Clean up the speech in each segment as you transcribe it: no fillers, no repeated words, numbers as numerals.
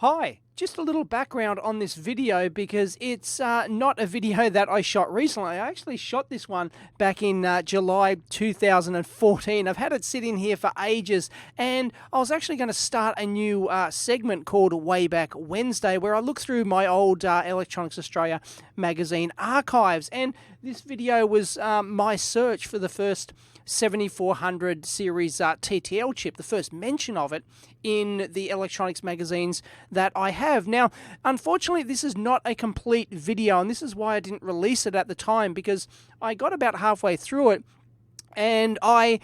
Hi, just a little background on this video because it's not a video that I shot recently. I actually shot this one back in July 2014. I've had it sit in here for ages, and I was actually going to start a new segment called Wayback Wednesday where I look through my old Electronics Australia magazine archives, and this video was my search for the first 7400 series TTL chip, the first mention of it in the electronics magazines that I have. Now, unfortunately, this is not a complete video, and this is why I didn't release it at the time, because I got about halfway through it and I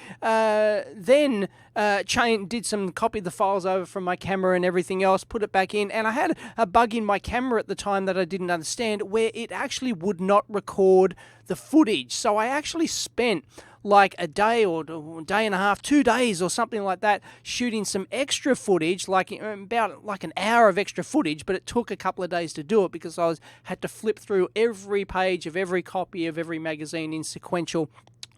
then copied the files over from my camera and everything else, put it back in, and I had a bug in my camera at the time that I didn't understand, where it actually would not record the footage. So I actually spent like a day or a day and a half, 2 days or something like that, shooting some extra footage, like about like an hour of extra footage, but it took a couple of days to do it because I had to flip through every page of every copy of every magazine in sequential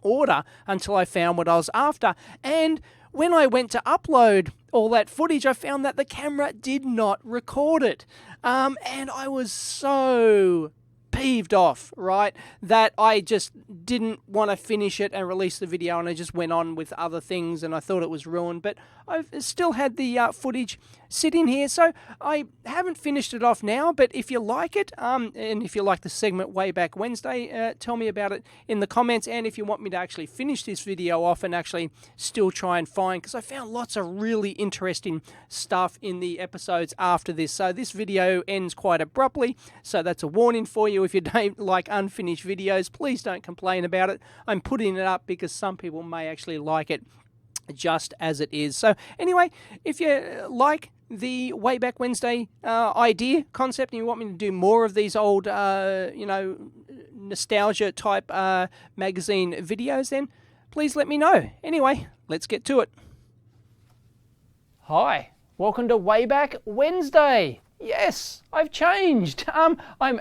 order until I found what I was after. And when I went to upload all that footage, I found that the camera did not record it. And I was so peeved off, right, that I just didn't want to finish it and release the video, and I just went on with other things, and I thought it was ruined. But I've still had the footage sit in here, so I haven't finished it off now. But if you like it, and if you like the segment Wayback Wednesday, tell me about it in the comments. And if you want me to actually finish this video off and actually still try and find, because I found lots of really interesting stuff in the episodes after this. So this video ends quite abruptly, so that's a warning for you. If you don't like unfinished videos, please don't complain about it. I'm putting it up because some people may actually like it just as it is. So anyway, if you like the Wayback Wednesday idea, concept, and you want me to do more of these old, nostalgia type magazine videos, then please let me know. Anyway, let's get to it. Hi, welcome to Wayback Wednesday. Yes, I've changed. I'm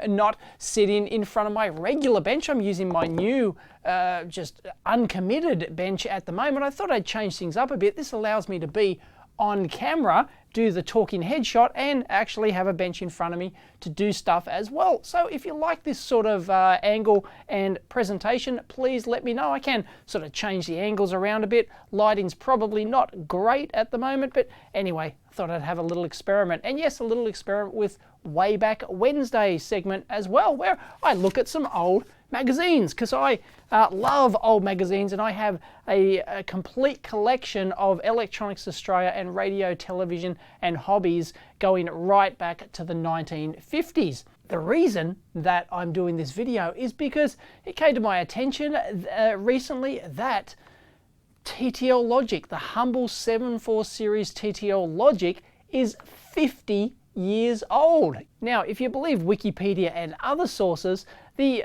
not sitting in front of my regular bench. I'm using my new, just uncommitted bench at the moment. I thought I'd change things up a bit. This allows me to be on camera, do the talking headshot, and actually have a bench in front of me to do stuff as well. So if you like this sort of angle and presentation, please let me know. I can sort of change the angles around a bit. Lighting's probably not great at the moment, but anyway, I thought I'd have a little experiment. And yes, a little experiment with Wayback Wednesday segment as well, where I look at some old magazines, because I love old magazines, and I have a complete collection of Electronics Australia and radio, television and hobbies going right back to the 1950s. The reason that I'm doing this video is because it came to my attention recently that TTL logic, the humble 7.4 series TTL logic, is 50 years old. Now, if you believe Wikipedia and other sources, the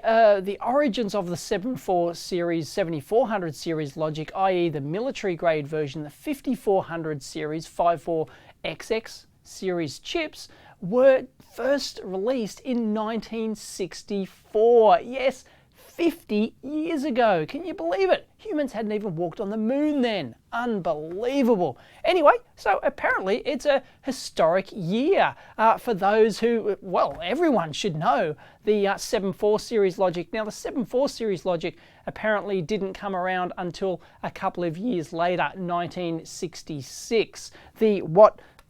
origins of the 7.4 series, 7400 series logic, i.e. the military grade version, the 5400 series 54XX series chips, were first released in 1964. Yes, 50 years ago. Can you believe it? Humans hadn't even walked on the moon then. Unbelievable. Anyway, so apparently it's a historic year for those who, well, everyone should know the 7.4 series logic. Now, the 7.4 series logic apparently didn't come around until a couple of years later, 1966.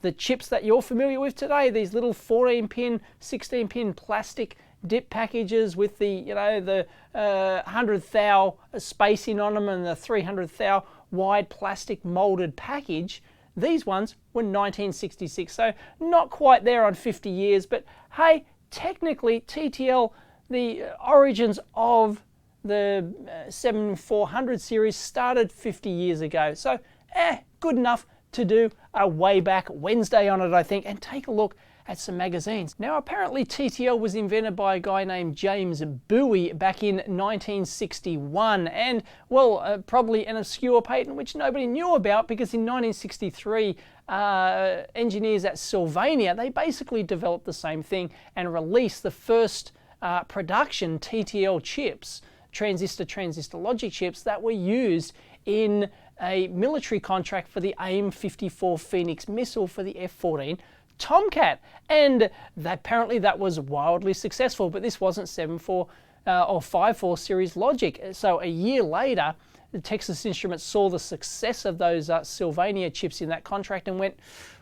The chips that you're familiar with today, these little 14-pin, 16-pin plastic dip packages with the 100 thou spacing on them and the 300 thou wide plastic molded package, these ones were 1966. So not quite there on 50 years, but hey, technically TTL, the origins of the 7400 series started 50 years ago. So good enough to do a Wayback Wednesday on it, I think, and take a look at some magazines. Now, apparently TTL was invented by a guy named James Bowie back in 1961, and well, probably an obscure patent which nobody knew about, because in 1963 engineers at Sylvania, they basically developed the same thing and released the first production TTL chips, transistor logic chips, that were used in a military contract for the AIM-54 Phoenix missile for the F-14 Tomcat, and apparently that was wildly successful, but this wasn't 7.4 or 5.4 series logic. So a year later, the Texas Instruments saw the success of those Sylvania chips in that contract and went,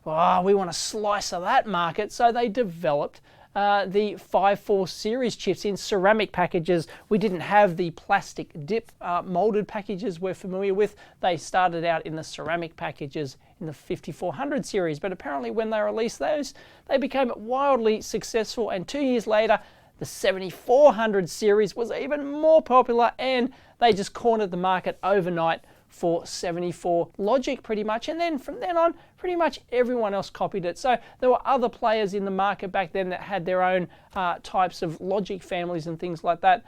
oh, we want a slice of that market. So they developed the 5.4 series chips in ceramic packages. We didn't have the plastic dip molded packages we're familiar with. They started out in the ceramic packages in the 5400 series, but apparently when they released those, they became wildly successful, and 2 years later, the 7400 series was even more popular, and they just cornered the market overnight for 74 logic pretty much, and then from then on pretty much everyone else copied it. So there were other players in the market back then that had their own types of logic families and things like that.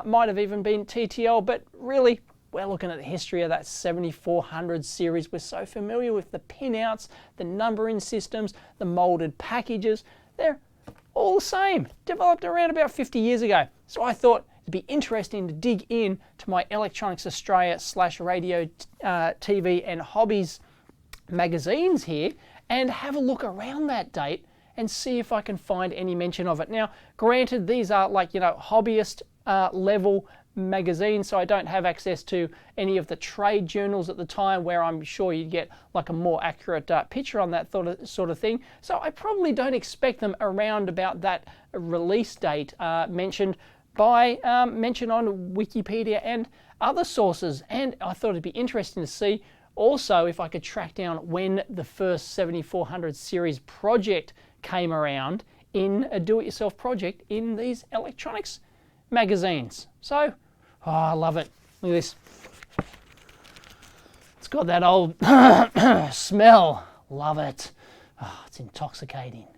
Might have even been TTL, but really we're looking at the history of that 7400 series. We're so familiar with the pinouts, the numbering systems, the molded packages. They're all the same, developed around about 50 years ago. So I thought it'd be interesting to dig in to my Electronics Australia / Radio, TV and Hobbies magazines here and have a look around that date and see if I can find any mention of it. Now, granted, these are like, hobbyist level magazines, so I don't have access to any of the trade journals at the time where I'm sure you'd get like a more accurate picture on that sort of thing. So I probably don't expect them around about that release date mentioned on Wikipedia and other sources. And I thought it'd be interesting to see also if I could track down when the first 7400 series project came around in a do-it-yourself project in these electronics magazines. So, I love it. Look at this. It's got that old smell. Love it. Oh, it's intoxicating.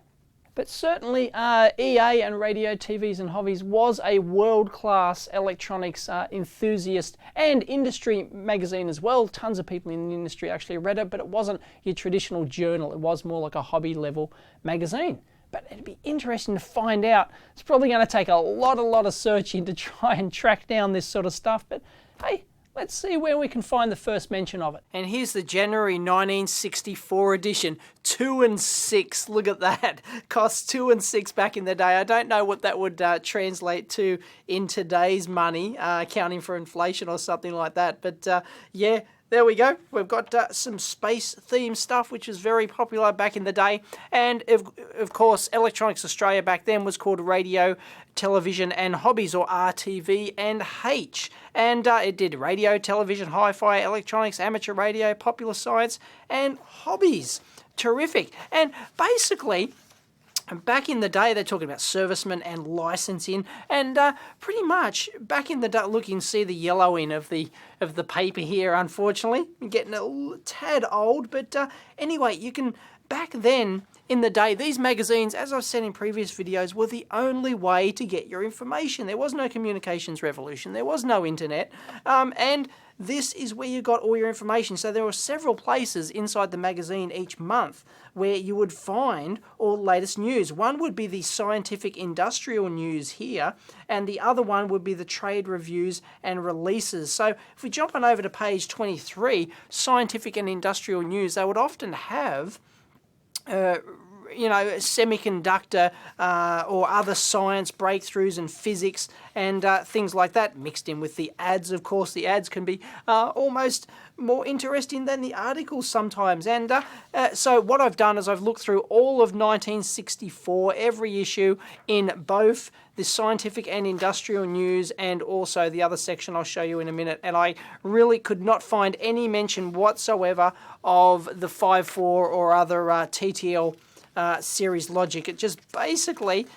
But certainly EA and Radio, TVs and Hobbies was a world-class electronics enthusiast and industry magazine as well. Tons of people in the industry actually read it, but it wasn't your traditional journal. It was more like a hobby-level magazine. But it'd be interesting to find out. It's probably going to take a lot of searching to try and track down this sort of stuff. But hey, let's see where we can find the first mention of it. And here's the January 1964 edition, 2 and 6. Look at that. Cost 2 and 6 back in the day. I don't know what that would translate to in today's money, accounting for inflation or something like that. But yeah. There we go. We've got some space-themed stuff, which was very popular back in the day. And, of course, Electronics Australia back then was called Radio, Television and Hobbies, or RTV and H. And it did radio, television, hi-fi, electronics, amateur radio, popular science, and hobbies. Terrific. And basically, back in the day, they're talking about servicemen and licensing, and pretty much back in the day, look, you can see the yellowing of the paper here. Unfortunately, I'm getting a tad old, but anyway, you can back then in the day, these magazines, as I've said in previous videos, were the only way to get your information. There was no communications revolution, there was no internet, and this is where you got all your information. So there were several places inside the magazine each month where you would find all the latest news. One would be the scientific industrial news here, and the other one would be the trade reviews and releases. So if we jump on over to page 23, scientific and industrial news, they would often have semiconductor or other science breakthroughs and physics and things like that mixed in with the ads. Of course, the ads can be almost more interesting than the articles sometimes. And so what I've done is I've looked through all of 1964, every issue in both the scientific and industrial news and also the other section I'll show you in a minute. And I really could not find any mention whatsoever of the 5.4 or other TTL series logic. It just basically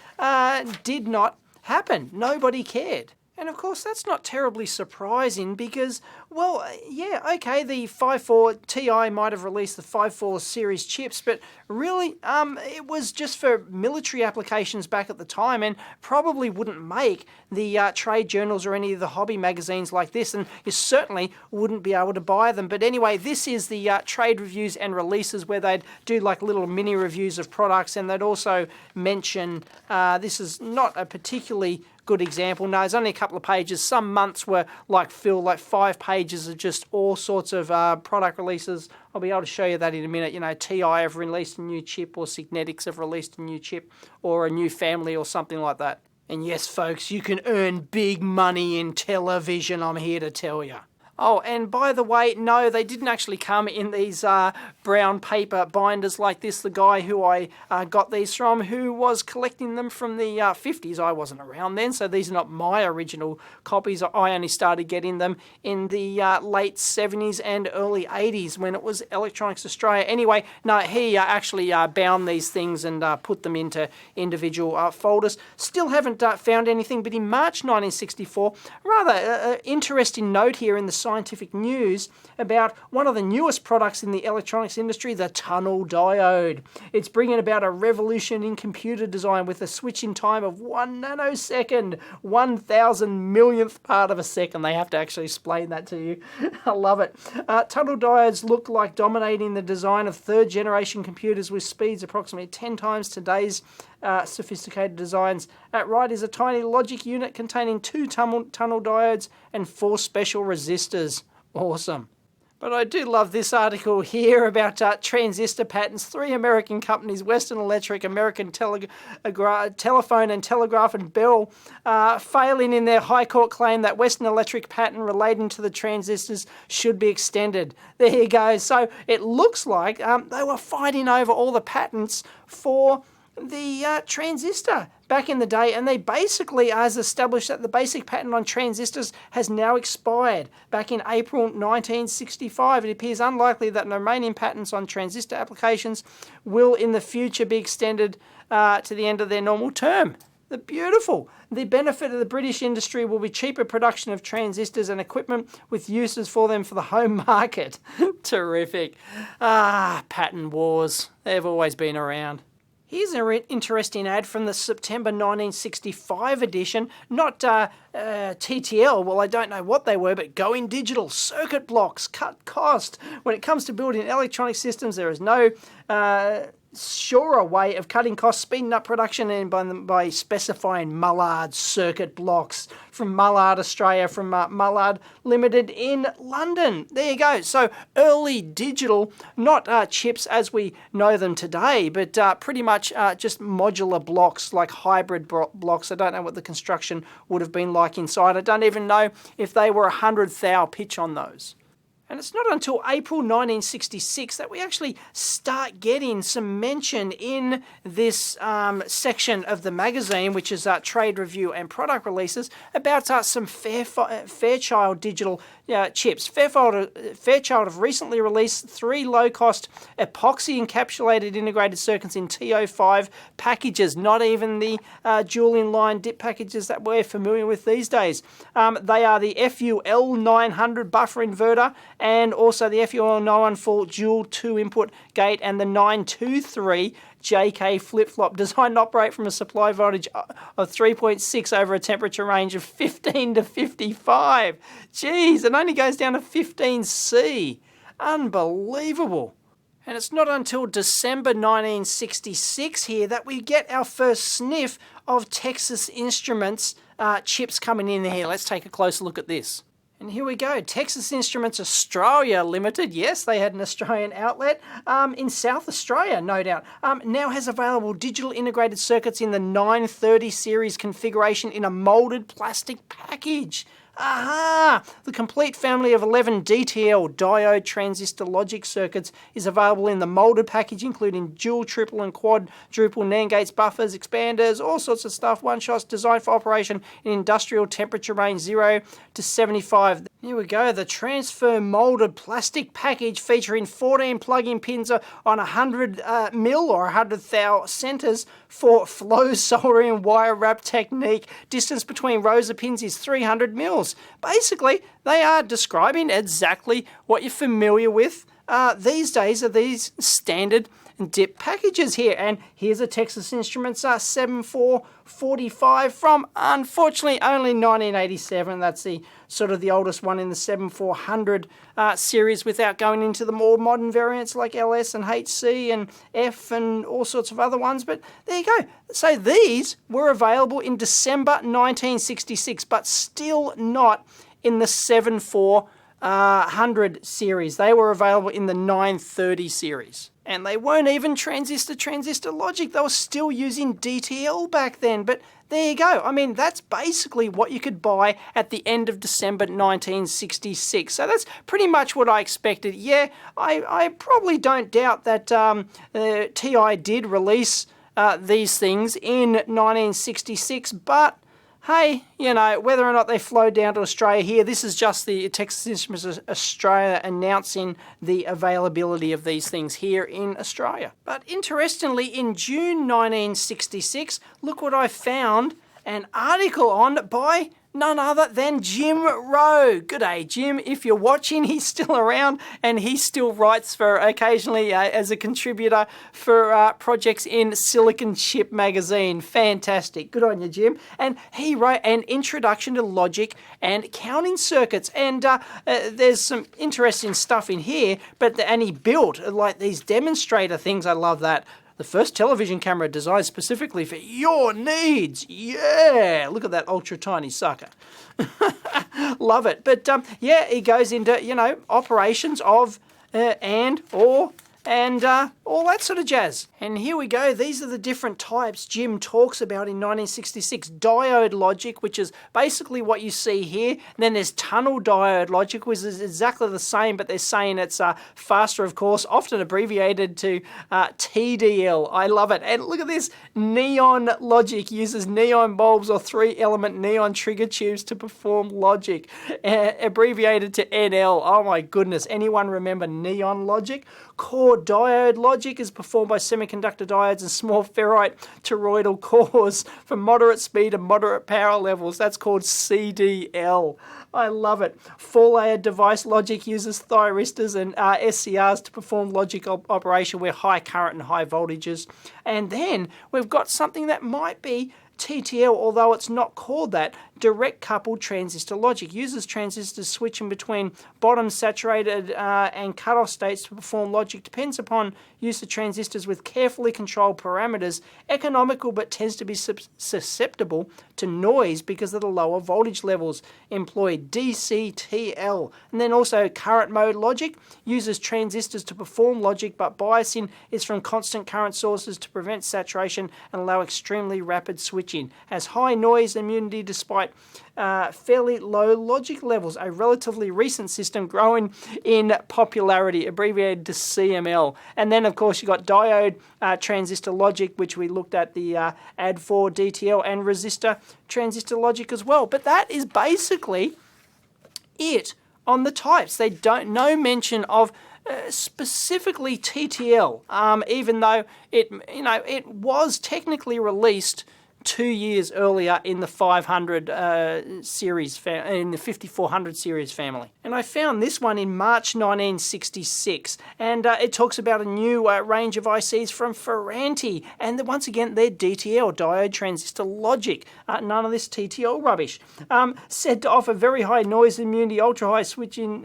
did not happen. Nobody cared. And of course, that's not terribly surprising because, well, yeah, okay, the 5.4 Ti might have released the 5.4 series chips, but really, it was just for military applications back at the time and probably wouldn't make the trade journals or any of the hobby magazines like this, and you certainly wouldn't be able to buy them. But anyway, this is the trade reviews and releases where they'd do like little mini reviews of products, and they'd also mention, this is not a particularly good example. No, it's only a couple of pages. Some months were like 5 pages of just all sorts of product releases. I'll be able to show you that in a minute. You know, TI have released a new chip, or Signetics have released a new chip, or a new family or something like that. And yes, folks, you can earn big money in television, I'm here to tell you. Oh, and by the way, no, they didn't actually come in these brown paper binders like this. The guy who I got these from, who was collecting them from the 50s, I wasn't around then, so these are not my original copies. I only started getting them in the late 70s and early 80s when it was Electronics Australia. Anyway, no, he actually bound these things and put them into individual folders. Still haven't found anything, but in March 1964, rather interesting note here in the scientific news about one of the newest products in the electronics industry, the Tunnel Diode. It's bringing about a revolution in computer design with a switching time of 1 nanosecond, 1,000 millionth part of a second. They have to actually explain that to you. I love it. Tunnel diodes look like dominating the design of third-generation computers with speeds approximately 10 times today's sophisticated designs. At right is a tiny logic unit containing 2 tunnel diodes and 4 special resistors. Awesome. But I do love this article here about transistor patents. 3 American companies, Western Electric, American Telephone and Telegraph, and Bell, failing in their High Court claim that Western Electric patent relating to the transistors should be extended. There you go. So it looks like they were fighting over all the patents for the transistor back in the day, and they basically has established that the basic patent on transistors has now expired back in April 1965. It appears unlikely that the remaining patents on transistor applications will in the future be extended to the end of their normal term. They're beautiful. The benefit of the British industry will be cheaper production of transistors and equipment with uses for them for the home market. Terrific. Patent wars. They've always been around. Here's an interesting ad from the September 1965 edition. Not TTL, well, I don't know what they were, but going digital. Circuit blocks, cut cost. When it comes to building electronic systems, there is no surer way of cutting costs, speeding up production, and by specifying Mullard circuit blocks from Mullard, Australia, from Mullard Limited in London. There you go. So early digital, not chips as we know them today, but pretty much just modular blocks, like hybrid blocks. I don't know what the construction would have been like inside. I don't even know if they were 100 thou pitch on those. And it's not until April 1966 that we actually start getting some mention in this section of the magazine, which is trade review and product releases, about some Fairchild digital chips. Fairchild have recently released 3 low-cost epoxy encapsulated integrated circuits in TO5 packages, not even the dual-in-line dip packages that we're familiar with these days. They are the FUL900 buffer inverter, and also the FUL914 dual 2-input gate, and the 923 JK flip-flop, designed to operate from a supply voltage of 3.6 over a temperature range of 15 to 55. Geez, it only goes down to 15C. Unbelievable. And it's not until December 1966 here that we get our first sniff of Texas Instruments chips coming in here. Let's take a closer look at this. And here we go, Texas Instruments Australia Limited, yes, they had an Australian outlet in South Australia, no doubt, now has available digital integrated circuits in the 930 series configuration in a moulded plastic package. Aha! The complete family of 11 TTL diode transistor logic circuits is available in the moulded package, including dual, triple, and quadruple NAND gates, buffers, expanders, all sorts of stuff. One shots designed for operation in industrial temperature range 0 to 75. Here we go, the transfer moulded plastic package featuring 14 plug-in pins on 100 mil or 100 thou centers for flow soldering wire wrap technique. Distance between rows of pins is 300 mils. Basically, they are describing exactly what you're familiar with these days, are these standard dip packages here. And here's a Texas Instruments 7445 from, unfortunately, only 1987. That's the sort of the oldest one in the 7400 series, without going into the more modern variants like LS and HC and F and all sorts of other ones. But there you go. So these were available in December 1966, but still not in the 7400 series. They were available in the 930 series. And they weren't even transistor logic. They were still using DTL back then. But there you go. I mean, that's basically what you could buy at the end of December 1966. So that's pretty much what I expected. Yeah, I probably don't doubt that TI did release these things in 1966, but hey, you know, whether or not they flow down to Australia here, this is just the Texas Instruments Australia announcing the availability of these things here in Australia. But interestingly, in June 1966, look what I found, an article on by none other than Jim Rowe. G'day, Jim. If you're watching, he's still around and he still writes for occasionally as a contributor for projects in Silicon Chip magazine. Fantastic. Good on you, Jim. And he wrote an introduction to logic and counting circuits. And there's some interesting stuff in here, and he built like these demonstrator things. I love that. The first television camera designed specifically for your needs. Yeah, look at that ultra tiny sucker. Love it. But yeah, he goes into, you know, operations of and, or, and all that sort of jazz. And here we go. These are the different types Jim talks about in 1966. Diode logic, which is basically what you see here. And then there's tunnel diode logic, which is exactly the same, but they're saying it's faster, of course, often abbreviated to TDL. I love it. And look at this. Neon logic uses neon bulbs or 3-element neon trigger tubes to perform logic, abbreviated to NL. Oh my goodness. Anyone remember neon logic? Core diode logic is performed by semiconductor diodes and small ferrite toroidal cores for moderate speed and moderate power levels. That's called CDL. I love it. 4-layer device logic uses thyristors and SCRs to perform logic operation where high current and high voltages. And then we've got something that might be TTL, although it's not called that. Direct coupled transistor logic uses transistors switching between bottom saturated and cutoff states to perform logic. Depends upon use of transistors with carefully controlled parameters. Economical, but tends to be susceptible to noise because of the lower voltage levels employed. DCTL. And then also current mode logic uses transistors to perform logic, but biasing is from constant current sources to prevent saturation and allow extremely rapid switching. Has high noise immunity despite fairly low logic levels. A relatively recent system growing in popularity, abbreviated to CML. And then, of course, you've got diode transistor logic, which we looked at the ad for DTL, and resistor transistor logic as well. But that is basically it on the types. They don't, no mention of specifically TTL, even though it was technically released 2 years earlier in the 500 series, in the 5400 series family. And I found this one in March 1966, and it talks about a new range of ICs from Ferranti, and once again, they're DTL, diode transistor logic, none of this TTL rubbish. Said to offer very high noise immunity, ultra high switching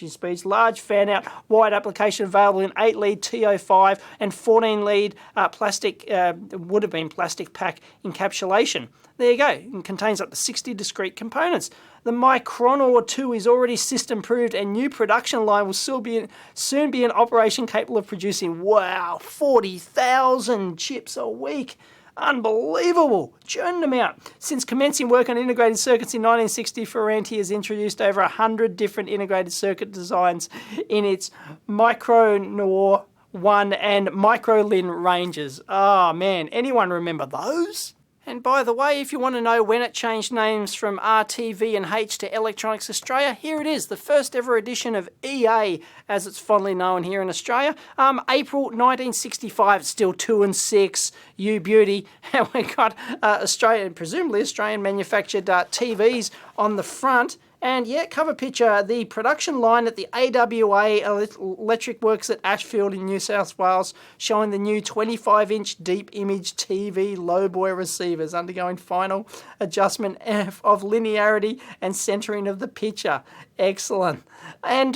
speeds, large fan out, wide application available in 8-lead TO5 and 14-lead plastic, would have been plastic pack encapsulation. There you go. It contains up to 60 discrete components. The Micronor 2 is already system proved, and new production line will soon be in operation capable of producing, wow, 40,000 chips a week. Unbelievable. Churning them out. Since commencing work on integrated circuits in 1960, Ferranti has introduced over 100 different integrated circuit designs in its Micronor 1 and Microlin ranges. Oh man, anyone remember those? And by the way, if you want to know when it changed names from RTV and H to Electronics Australia, here it is, the first ever edition of EA, as it's fondly known here in Australia. April 1965, still 2 and 6, you beauty. And we got Australian, presumably Australian manufactured TVs on the front. And yeah, cover picture, the production line at the AWA Electric Works at Ashfield in New South Wales, showing the new 25-inch deep image TV lowboy receivers undergoing final adjustment of linearity and centering of the picture. Excellent. And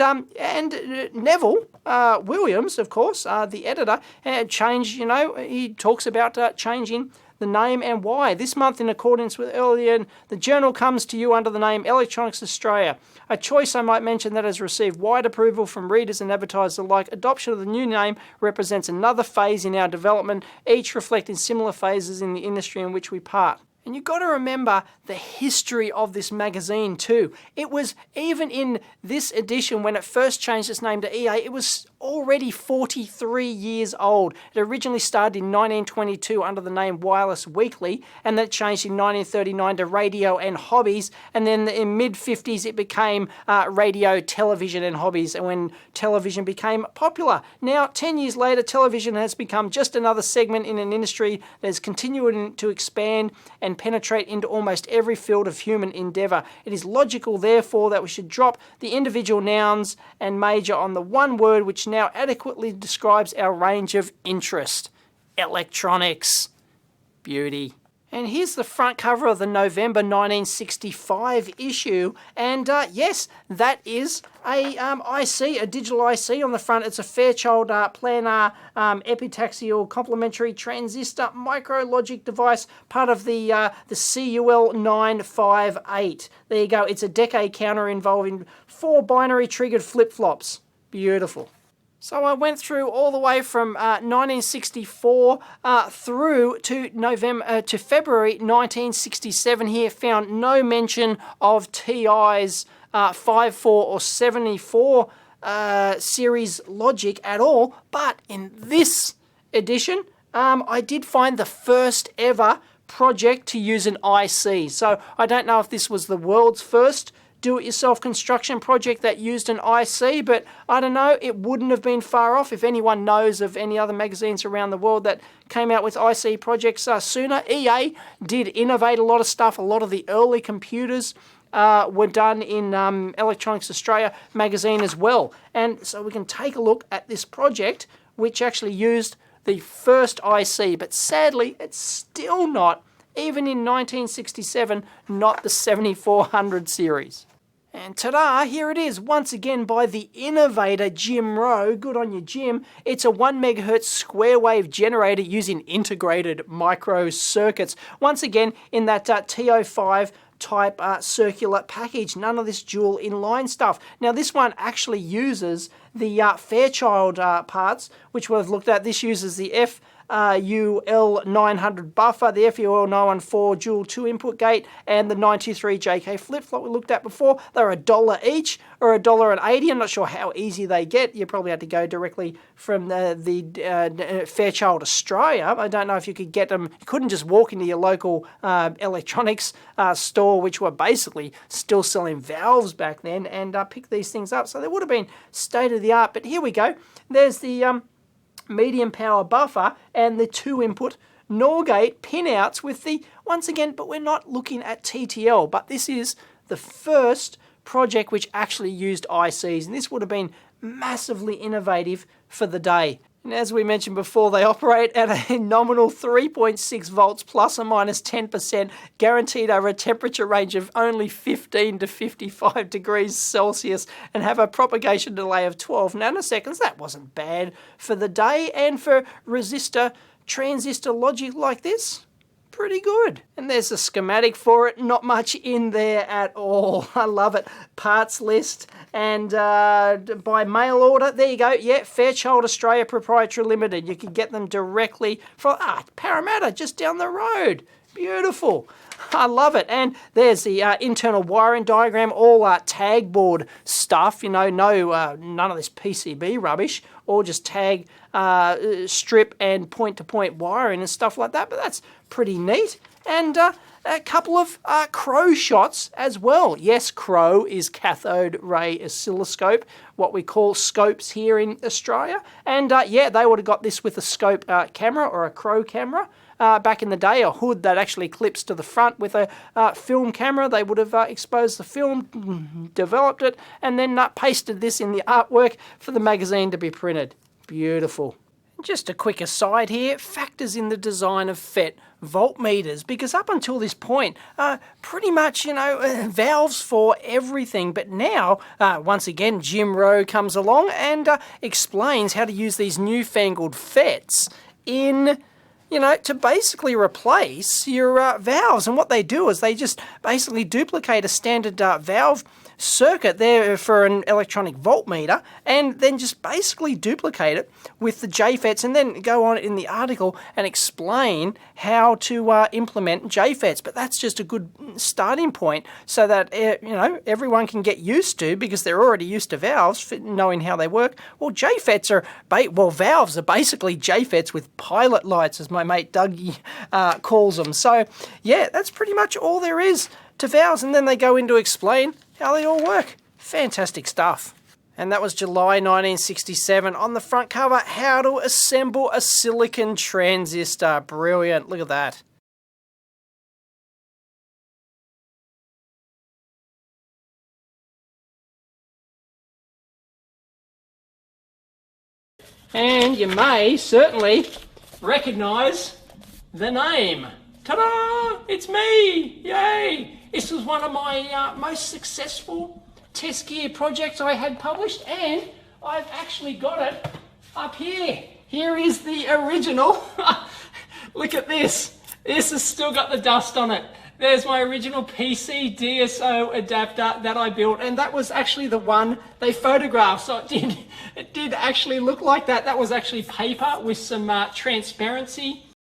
Neville Williams, of course, the editor, changed, he talks about changing the name and why. This month, in accordance with earlier, the journal comes to you under the name Electronics Australia. A choice, I might mention, that has received wide approval from readers and advertisers alike. Adoption of the new name represents another phase in our development, each reflecting similar phases in the industry in which we part. And you've got to remember the history of this magazine too. It was, even in this edition, when it first changed its name to EA, it was already 43 years old. It originally started in 1922 under the name Wireless Weekly, and then it changed in 1939 to Radio and Hobbies, and then in mid-50s it became Radio, Television and Hobbies, and when television became popular. Now, 10 years later, television has become just another segment in an industry that is continuing to expand and penetrate into almost every field of human endeavour. It is logical, therefore, that we should drop the individual nouns and major on the one word which now adequately describes our range of interest. Electronics. Beauty. And here's the front cover of the November 1965 issue. And yes, that is a IC, a digital IC on the front. It's a Fairchild planar epitaxial complementary transistor micro logic device, part of the CUL 958. There you go. It's a decade counter involving 4 binary triggered flip-flops. Beautiful. So I went through all the way from 1964 through to February 1967 here, found no mention of TI's 54 or 74 series logic at all, but in this edition I did find the first ever project to use an IC. So I don't know if this was the world's first do-it-yourself construction project that used an IC, but I don't know, it wouldn't have been far off. If anyone knows of any other magazines around the world that came out with IC projects sooner, EA did innovate a lot of stuff. A lot of the early computers were done in Electronics Australia magazine as well. And so we can take a look at this project, which actually used the first IC, but sadly, it's still not, even in 1967, not the 7400 series. And ta-da, here it is, once again by the innovator Jim Rowe. Good on you, Jim. It's a 1 megahertz square wave generator using integrated micro circuits. Once again, in that TO5 type circular package. None of this dual inline stuff. Now, this one actually uses the Fairchild parts, which we've looked at. This uses the FUL900 buffer, the FUL914 dual 2 input gate, and the 923JK flip-flop we looked at before. They're $1 each, or $1.80. I'm not sure how easy they get. You probably had to go directly from the Fairchild Australia. I don't know if you could get them. You couldn't just walk into your local electronics store, which were basically still selling valves back then, and pick these things up. So they would have been state-of-the-art. But here we go. There's the medium power buffer and the 2-input NOR gate pinouts with the, once again, but we're not looking at TTL, but this is the first project which actually used ICs, and this would have been massively innovative for the day. And as we mentioned before, they operate at a nominal 3.6 volts plus or minus 10%, guaranteed over a temperature range of only 15 to 55 degrees Celsius, and have a propagation delay of 12 nanoseconds. That wasn't bad for the day, and for resistor transistor logic like this, pretty good. And there's a schematic for it, not much in there at all. I love it. Parts list, and by mail order, there you go. Yeah, Fairchild Australia Proprietary Limited. You can get them directly from Parramatta, just down the road. Beautiful. I love it. And there's the internal wiring diagram, all tag board stuff, you know, none of this PCB rubbish, all just tag strip and point-to-point wiring and stuff like that, but that's pretty neat. And a couple of crow shots as well. Yes, crow is cathode ray oscilloscope, what we call scopes here in Australia. And yeah, they would have got this with a scope camera or a crow camera. Back in the day, a hood that actually clips to the front with a film camera. They would have exposed the film, developed it, and then pasted this in the artwork for the magazine to be printed. Beautiful. Just a quick aside here, factors in the design of FET voltmeters, because up until this point, pretty much, valves for everything. But now, once again, Jim Rowe comes along and explains how to use these newfangled FETs in to basically replace your valves. And what they do is they just basically duplicate a standard valve circuit there for an electronic voltmeter, and then just basically duplicate it with the JFETs, and then go on in the article and explain how to implement JFETs. But that's just a good starting point so that everyone can get used to, because they're already used to valves, knowing how they work. Well, JFETs are valves are basically JFETs with pilot lights, as my mate Dougie calls them. So yeah, that's pretty much all there is to valves, and then they go in to explain how they all work. Fantastic stuff. And that was July 1967. On the front cover, how to assemble a silicon transistor. Brilliant. Look at that. And you may certainly recognise the name. Ta-da! It's me! Yay! This was one of my most successful test gear projects I had published, and I've actually got it up here. Here is the original. Look at this. This has still got the dust on it. There's my original PC DSO adapter that I built, and that was actually the one they photographed. So it did actually look like that. That was actually paper with some transparency